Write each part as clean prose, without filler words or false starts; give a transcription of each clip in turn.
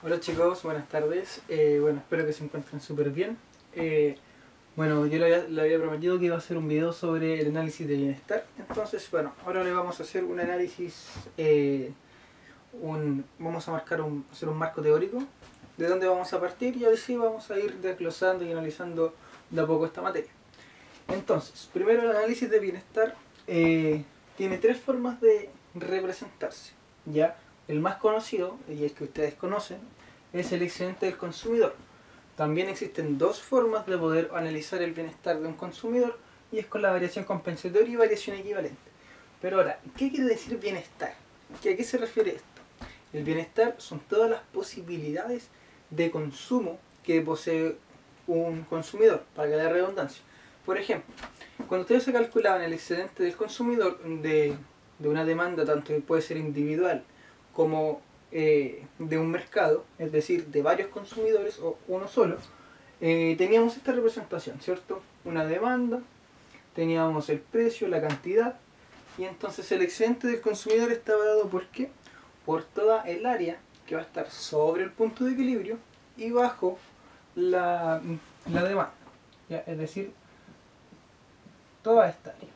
Hola chicos, buenas tardes. Bueno, espero que se encuentren súper bien. Bueno, yo le había prometido que iba a hacer un video sobre el análisis de bienestar. Entonces, bueno, ahora le vamos a hacer un análisis, vamos a hacer un marco teórico de dónde vamos a partir y así vamos a ir desglosando y analizando de a poco esta materia. Entonces, primero el análisis de bienestar tiene tres formas de representarse. ¿Ya? El más conocido, y el que ustedes conocen, es el excedente del consumidor. También existen dos formas de poder analizar el bienestar de un consumidor, y es con la variación compensatoria y variación equivalente. Pero ahora, ¿qué quiere decir bienestar? ¿A qué se refiere esto? El bienestar son todas las posibilidades de consumo que posee un consumidor, para que la redundancia. Por ejemplo, cuando ustedes se calculaban el excedente del consumidor de una demanda, tanto que puede ser individual como de un mercado, es decir, de varios consumidores o uno solo, teníamos esta representación, ¿cierto? Una demanda, teníamos el precio, la cantidad, y entonces el excedente del consumidor estaba dado ¿por qué? Por toda el área que va a estar sobre el punto de equilibrio y bajo la demanda, ¿ya? Es decir, toda esta área.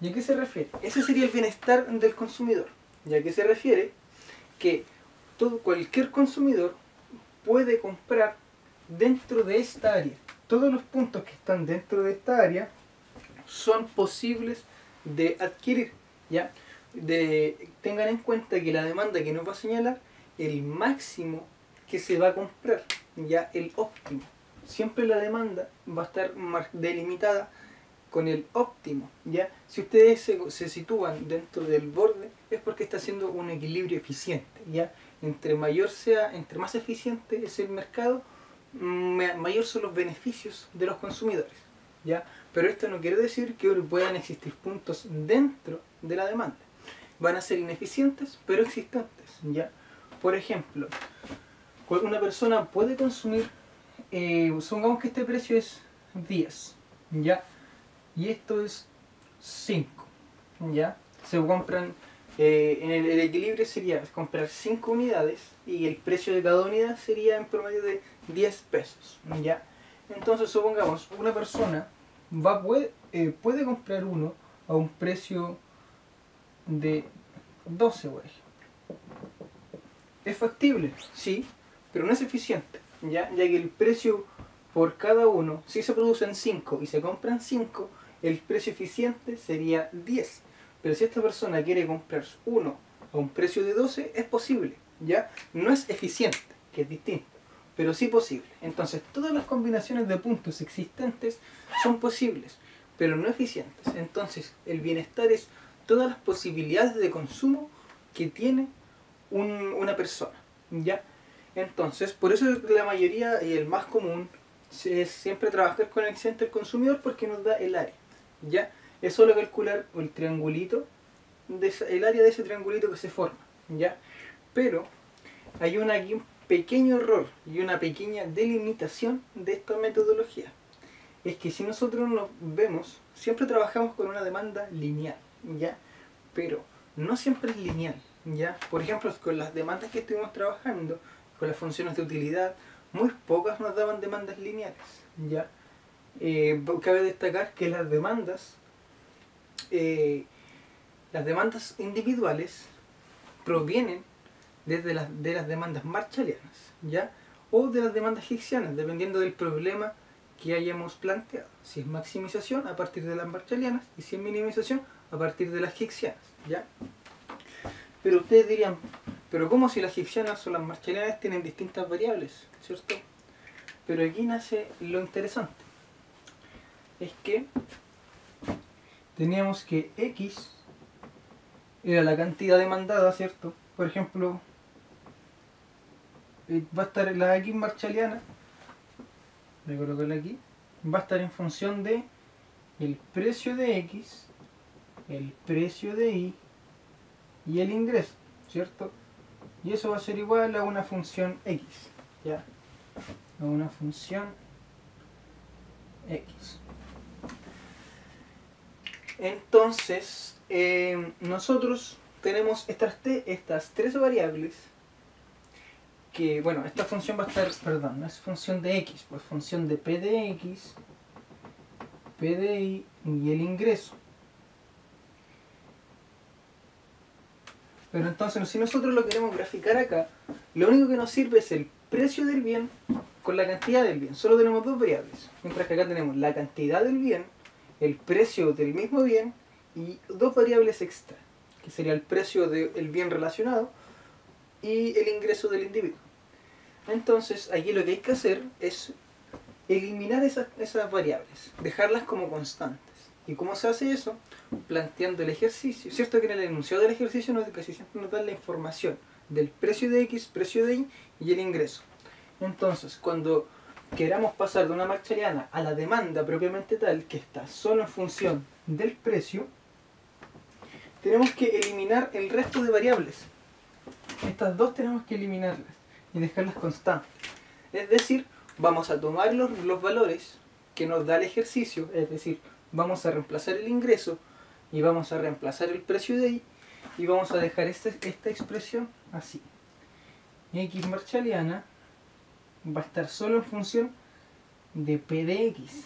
¿Y a qué se refiere? Ese sería el bienestar del consumidor. ¿Y a qué se refiere? Que cualquier consumidor puede comprar dentro de esta área. Todos los puntos que están dentro de esta área son posibles de adquirir. ¿Ya? Tengan en cuenta que la demanda que nos va a señalar el máximo que se va a comprar, ya el óptimo. Siempre la demanda va a estar delimitada con el óptimo, ¿ya? Si ustedes se sitúan dentro del borde es porque está haciendo un equilibrio eficiente, ¿ya? Entre más eficiente es el mercado, mayor son los beneficios de los consumidores, ¿ya? Pero esto no quiere decir que puedan existir puntos dentro de la demanda. Van a ser ineficientes, pero existentes, ¿ya? Por ejemplo, una persona puede consumir, supongamos que este precio es 10, ¿ya? Y esto es 5, ¿ya? Se compran, en el equilibrio sería comprar 5 unidades y el precio de cada unidad sería en promedio de 10 pesos, ¿ya? Entonces supongamos, una persona puede comprar uno a un precio de 12, por ejemplo. ¿Es factible? Sí, pero no es eficiente, ya que el precio por cada uno, si se producen 5 y se compran 5, el precio eficiente sería 10. Pero si esta persona quiere comprar uno a un precio de 12, es posible, ¿ya? No es eficiente, que es distinto, pero sí posible. Entonces, todas las combinaciones de puntos existentes son posibles, pero no eficientes. Entonces, el bienestar es todas las posibilidades de consumo que tiene una persona, ¿ya? Entonces, por eso la mayoría y el más común es siempre trabajar con el excedente del consumidor, porque nos da el área, ¿ya? Es solo calcular el triangulito, el área de ese triangulito que se forma, ¿ya? Pero hay aquí un pequeño error y una pequeña delimitación de esta metodología. Es que si nosotros nos vemos, siempre trabajamos con una demanda lineal, ¿ya? Pero no siempre es lineal, ¿ya? Por ejemplo, con las demandas que estuvimos trabajando, con las funciones de utilidad, muy pocas nos daban demandas lineales, ¿ya? Cabe destacar que eh, las demandas individuales provienen de las demandas marshallianas, ¿ya? O de las demandas hicksianas, dependiendo del problema que hayamos planteado. Si es maximización, a partir de las marshallianas, y si es minimización, a partir de las hicksianas, ¿ya? Pero ustedes dirían, pero ¿cómo si las hicksianas o las marshallianas tienen distintas variables, ¿cierto? Pero aquí nace lo interesante. Es que teníamos que X era la cantidad demandada, ¿cierto? Por ejemplo, va a estar la X marshalliana, voy a colocarla aquí, va a estar en función de el precio de X, el precio de Y y el ingreso, ¿cierto? Y eso va a ser igual a una función X, ¿ya? A una función X. Entonces, nosotros tenemos estas tres variables que, bueno, esta función va a estar, perdón, no es función de x, pues función de p de x, p de y el ingreso. Pero entonces, si nosotros lo queremos graficar acá, lo único que nos sirve es el precio del bien con la cantidad del bien. Solo tenemos dos variables. Mientras que acá tenemos la cantidad del bien, el precio del mismo bien y dos variables extra, que sería el precio del bien relacionado y el ingreso del individuo. Entonces, aquí lo que hay que hacer es eliminar esas variables, dejarlas como constantes. ¿Y cómo se hace eso? Planteando el ejercicio. Cierto que en el enunciado del ejercicio casi siempre nos dan la información del precio de X, precio de Y el ingreso. Entonces, cuando queramos pasar de una marchariana a la demanda propiamente tal, que está solo en función del precio, tenemos que eliminar el resto de variables. Estas dos tenemos que eliminarlas y dejarlas constantes. Es decir, vamos a tomar los valores que nos da el ejercicio, es decir, vamos a reemplazar el ingreso y vamos a reemplazar el precio de Y y vamos a dejar esta expresión así. X marshaliana va a estar solo en función de p de x,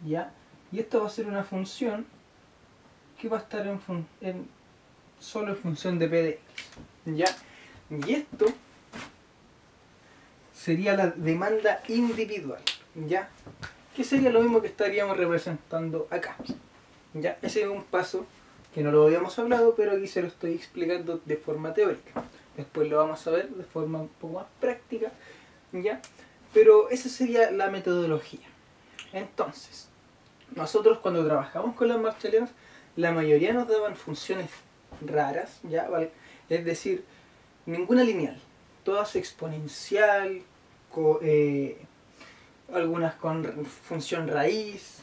¿ya? Y esto va a ser una función que va a estar solo en función de p de x, ¿ya? Y esto sería la demanda individual, ¿ya? Que sería lo mismo que estaríamos representando acá, ¿ya? Ese es un paso que no lo habíamos hablado, pero aquí se lo estoy explicando de forma teórica. Después lo vamos a ver de forma un poco más práctica, ¿ya? Pero esa sería la metodología. Entonces, nosotros cuando trabajamos con las marshalianas, la mayoría nos daban funciones raras, ¿ya? Es decir, ninguna lineal, todas exponencial, algunas con función raíz,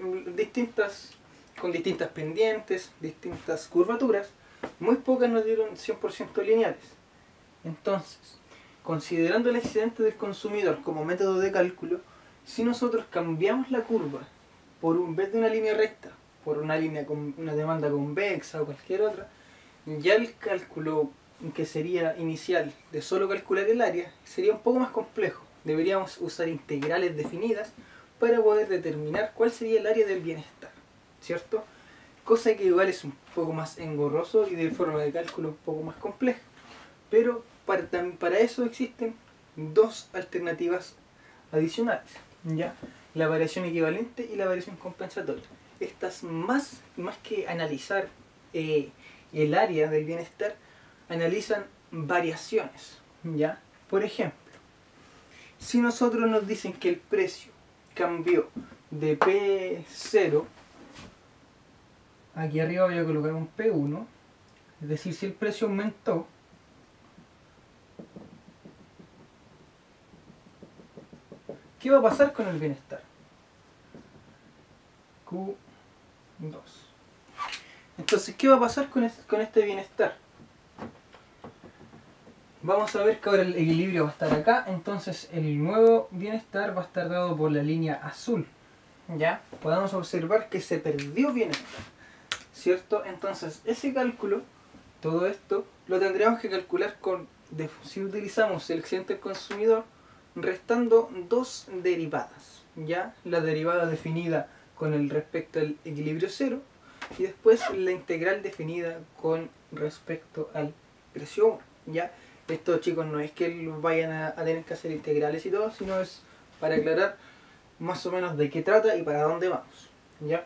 con distintas pendientes, distintas curvaturas. Muy pocas nos dieron 100% lineales. Entonces, considerando el excedente del consumidor como método de cálculo, si nosotros cambiamos la curva en vez de una línea recta, por una línea con una demanda convexa o cualquier otra, ya el cálculo que sería inicial de solo calcular el área sería un poco más complejo. Deberíamos usar integrales definidas para poder determinar cuál sería el área del bienestar, ¿cierto? Cosa que igual es un poco más engorroso y de forma de cálculo un poco más compleja. Pero para eso existen dos alternativas adicionales, ¿ya? La variación equivalente y la variación compensatoria. Estas más que analizar el área del bienestar, analizan variaciones, ¿ya? Por ejemplo, si nosotros nos dicen que el precio cambió de P0, aquí arriba voy a colocar un P1, es decir, si el precio aumentó, ¿qué va a pasar con el bienestar? Q2. Entonces, ¿qué va a pasar con este bienestar? Vamos a ver que ahora el equilibrio va a estar acá, entonces el nuevo bienestar va a estar dado por la línea azul, ¿ya? Podemos observar que se perdió bienestar, ¿cierto? Entonces, ese cálculo, todo esto, lo tendríamos que calcular si utilizamos el excedente del consumidor, restando dos derivadas, ¿ya? La derivada definida con el respecto al equilibrio cero y después la integral definida con respecto al precio 1, ¿ya? Esto, chicos, no es que vayan a tener que hacer integrales y todo, sino es para aclarar más o menos de qué trata y para dónde vamos, ¿ya?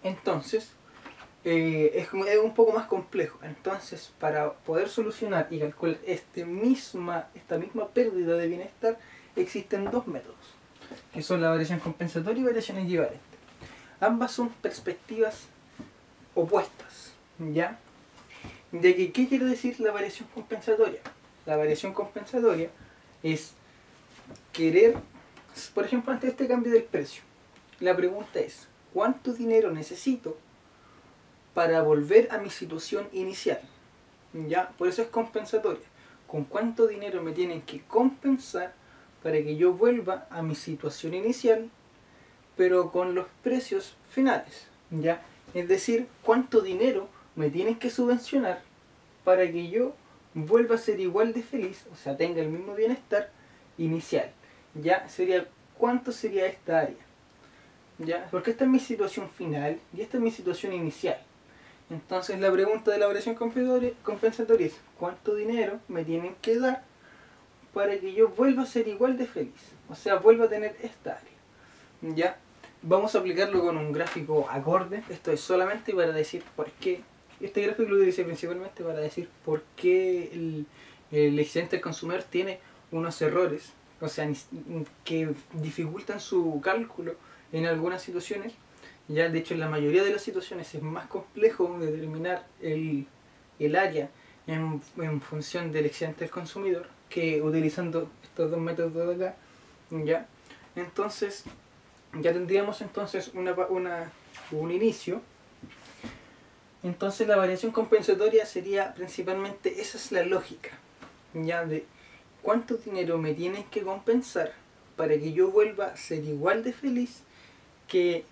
Entonces, es un poco más complejo. Entonces, para poder solucionar y calcular esta misma pérdida de bienestar, existen dos métodos, que son la variación compensatoria y variación equivalente. Ambas son perspectivas opuestas, ¿ya? ¿Qué quiere decir la variación compensatoria? La variación compensatoria es querer, por ejemplo, ante este cambio del precio, la pregunta es, ¿cuánto dinero necesito para volver a mi situación inicial? ¿Ya? Por eso es compensatoria. ¿Con cuánto dinero me tienen que compensar para que yo vuelva a mi situación inicial, pero con los precios finales? ¿Ya? Es decir, ¿cuánto dinero me tienen que subvencionar para que yo vuelva a ser igual de feliz, o sea, tenga el mismo bienestar inicial. Ya sería, ¿cuánto sería esta área? ¿Ya? Porque esta es mi situación final y esta es mi situación inicial. Entonces la pregunta de la variación compensatoria es ¿cuánto dinero me tienen que dar para que yo vuelva a ser igual de feliz? O sea, vuelva a tener esta área. ¿Ya? Vamos a aplicarlo con un gráfico acorde. Esto es solamente para decir por qué. Este gráfico lo utilicé principalmente para decir por qué el excedente del consumidor tiene unos errores, o sea, que dificultan su cálculo en algunas situaciones. Ya, de hecho, en la mayoría de las situaciones es más complejo determinar el área en función del excedente del consumidor que utilizando estos dos métodos de acá. ¿Ya? Entonces, ya tendríamos entonces un inicio. Entonces la variación compensatoria sería principalmente, esa es la lógica, ya de cuánto dinero me tienen que compensar para que yo vuelva a ser igual de feliz que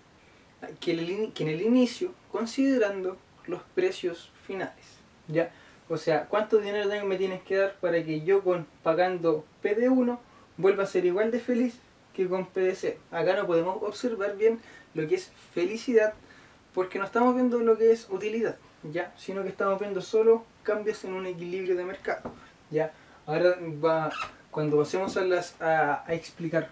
en el inicio, considerando los precios finales. ¿Ya? O sea, cuánto dinero me tienes que dar para que yo pagando PD1 vuelva a ser igual de feliz que con PD0. Acá no podemos observar bien lo que es felicidad porque no estamos viendo lo que es utilidad, ¿ya? Sino que estamos viendo solo cambios en un equilibrio de mercado, ¿ya? Ahora cuando pasemos a explicar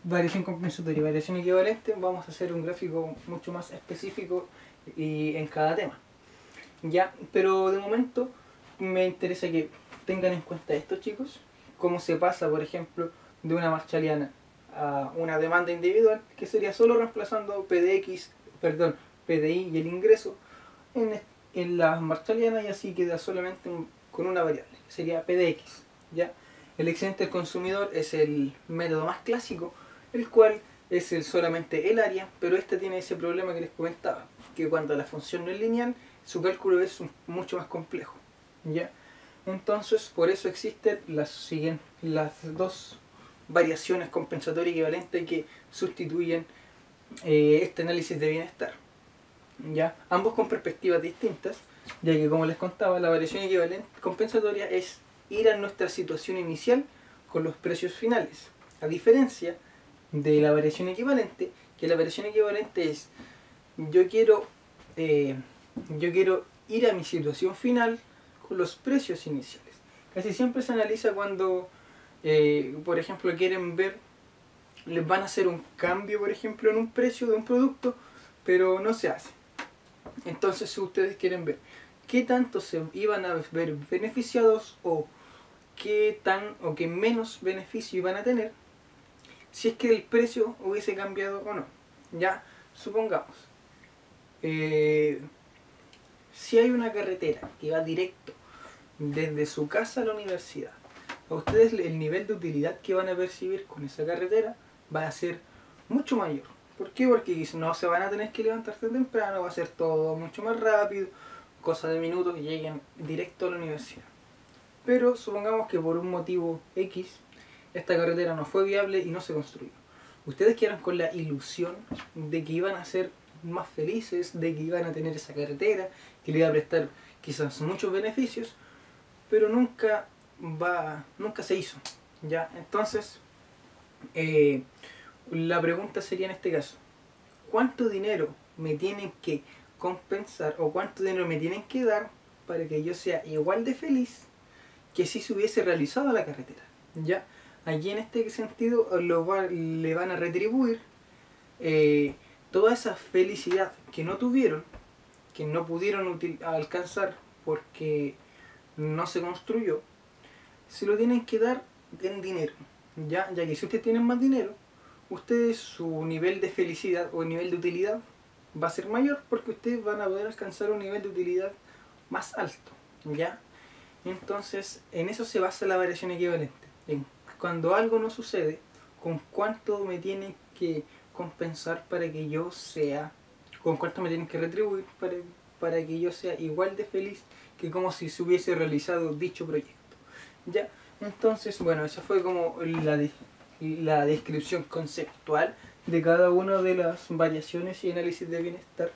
variación compensatoria y variación equivalente, vamos a hacer un gráfico mucho más específico y en cada tema, ¿ya? Pero de momento me interesa que tengan en cuenta esto, chicos, cómo se pasa, por ejemplo, de una marshaliana a una demanda individual, que sería solo reemplazando PDI y el ingreso en la marshaliana, y así queda solamente con una variable, que sería PDX, ¿ya? El excedente del consumidor es el método más clásico, el cual es solamente el área, pero este tiene ese problema que les comentaba, que cuando la función no es lineal, su cálculo es mucho más complejo, ¿ya? Entonces, por eso existen las dos variaciones compensatorias equivalentes que sustituyen este análisis de bienestar, ¿ya? Ambos con perspectivas distintas, ya que como les contaba, la variación equivalente compensatoria es ir a nuestra situación inicial con los precios finales, a diferencia de la variación equivalente, que la variación equivalente es yo quiero ir a mi situación final con los precios iniciales. Casi siempre se analiza cuando por ejemplo les van a hacer un cambio, por ejemplo, en un precio de un producto, pero no se hace. Entonces, si ustedes quieren ver qué tanto se iban a ver beneficiados o qué menos beneficio iban a tener si es que el precio hubiese cambiado o no. Ya, supongamos, si hay una carretera que va directo desde su casa a la universidad, a ustedes el nivel de utilidad que van a percibir con esa carretera va a ser mucho mayor. ¿Por qué? Porque no se van a tener que levantarse temprano, va a ser todo mucho más rápido, cosa de minutos que lleguen directo a la universidad. Pero supongamos que por un motivo X, esta carretera no fue viable y no se construyó. Ustedes quedaron con la ilusión de que iban a ser más felices, de que iban a tener esa carretera, que le iba a prestar quizás muchos beneficios, pero nunca se hizo, ¿ya? Entonces, la pregunta sería en este caso, ¿cuánto dinero me tienen que compensar o cuánto dinero me tienen que dar para que yo sea igual de feliz que si se hubiese realizado la carretera? ¿Ya? Aquí en este sentido le van a retribuir toda esa felicidad que no tuvieron, que no pudieron alcanzar porque no se construyó, se lo tienen que dar en dinero, ya que si ustedes tienen más dinero, ustedes su nivel de felicidad o nivel de utilidad va a ser mayor porque ustedes van a poder alcanzar un nivel de utilidad más alto, ¿ya? Entonces, en eso se basa la variación equivalente, en cuando algo no sucede, con cuánto me tienen que compensar para que yo sea, con cuánto me tienen que retribuir para que yo sea igual de feliz que como si se hubiese realizado dicho proyecto. ¿Ya? Entonces, bueno, esa fue como la descripción conceptual de cada una de las variaciones y análisis de bienestar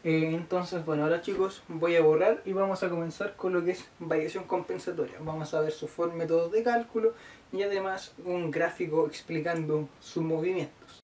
Entonces, bueno, ahora chicos voy a borrar y vamos a comenzar con lo que es variación compensatoria. Vamos a ver sus métodos de cálculo y además un gráfico explicando sus movimientos.